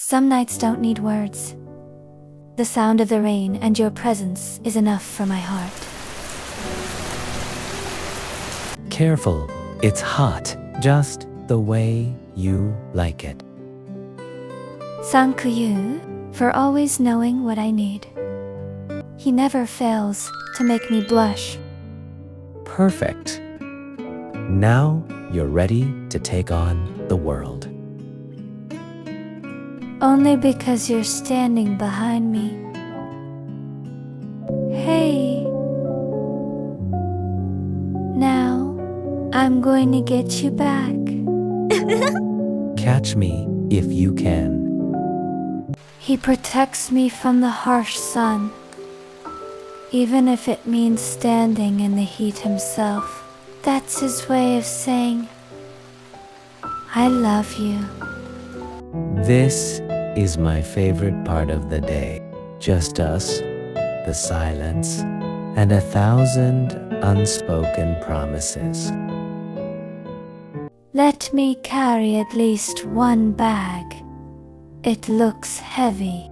Some nights don't need words. The sound of the rain and your presence is enough for my heart. Careful, it's hot, just the way you like it. Thank you for always knowing what I need. He never fails to make me blush. Perfect. Now you're ready to take on the world. Only because you're standing behind me. Hey. Now, I'm going to get you back. Catch me if you can. He protects me from the harsh sun, even if it means standing in the heat himself. That's his way of saying, I love you. This is my favorite part of the day. Just us, the silence, and 1,000 unspoken promises. Let me carry at least one bag. It looks heavy.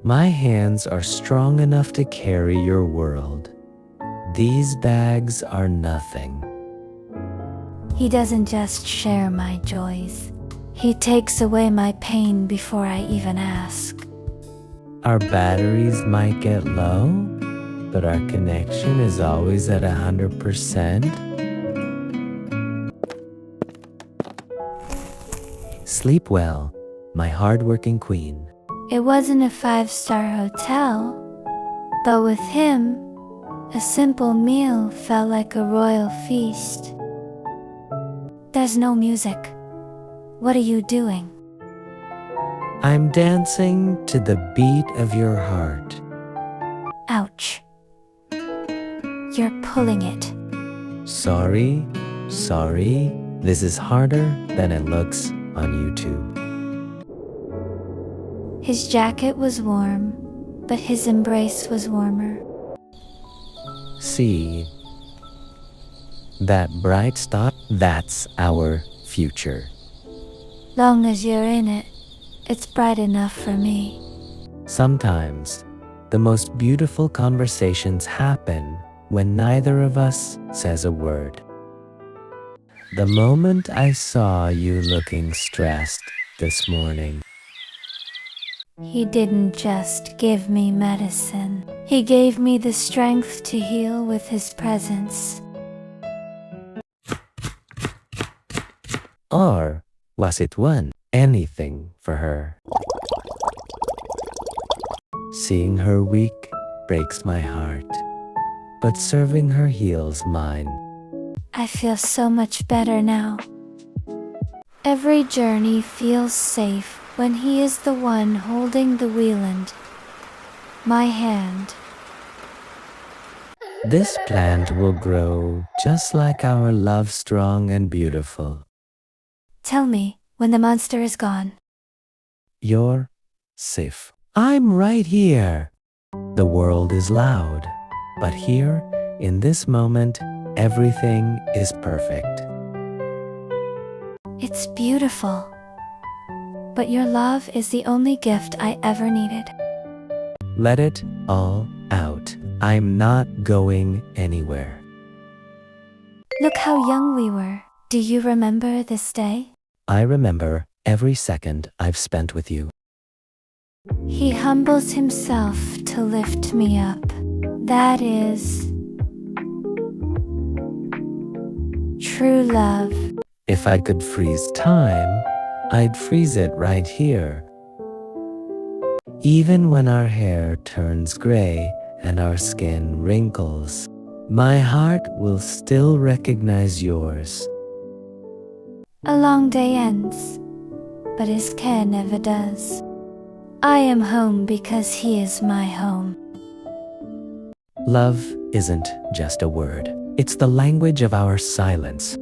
My hands are strong enough to carry your world. These bags are nothing. He doesn't just share my joys. He takes away my pain before I even ask. Our batteries might get low, but our connection is always at 100%. Sleep well, my hardworking queen. It wasn't a 5-star hotel, but with him, a simple meal felt like a royal feast. There's no music. What are you doing? I'm dancing to the beat of your heart. Ouch. You're pulling it. Sorry. This is harder than it looks on YouTube. His jacket was warm, but his embrace was warmer. See, that bright star, that's our future. Long as you're in it, it's bright enough for me. Sometimes, the most beautiful conversations happen when neither of us says a word. The moment I saw you looking stressed this morning, He didn't just give me medicine. He gave me the strength to heal with his presence. or was it anything for her? Seeing her weak breaks my heart, but serving her heals mine. I feel so much better now. Every journey feels safe when he is the one holding the wheel and my hand. This plant will grow just like our love, strong and beautiful. Tell me when the monster is gone. You're safe. I'm right here. The world is loud, but here, in this moment, everything is perfect. It's beautiful. But your love is the only gift I ever needed. Let it all out. I'm not going anywhere. Look how young we were. Do you remember this day? I remember every second I've spent with you. He humbles himself to lift me up. That is true love. If I could freeze time, I'd freeze it right here. Even when our hair turns gray and our skin wrinkles, my heart will still recognize yours. A long day ends, but his care never does. I am home because he is my home. Love isn't just a word. It's the language of our silence.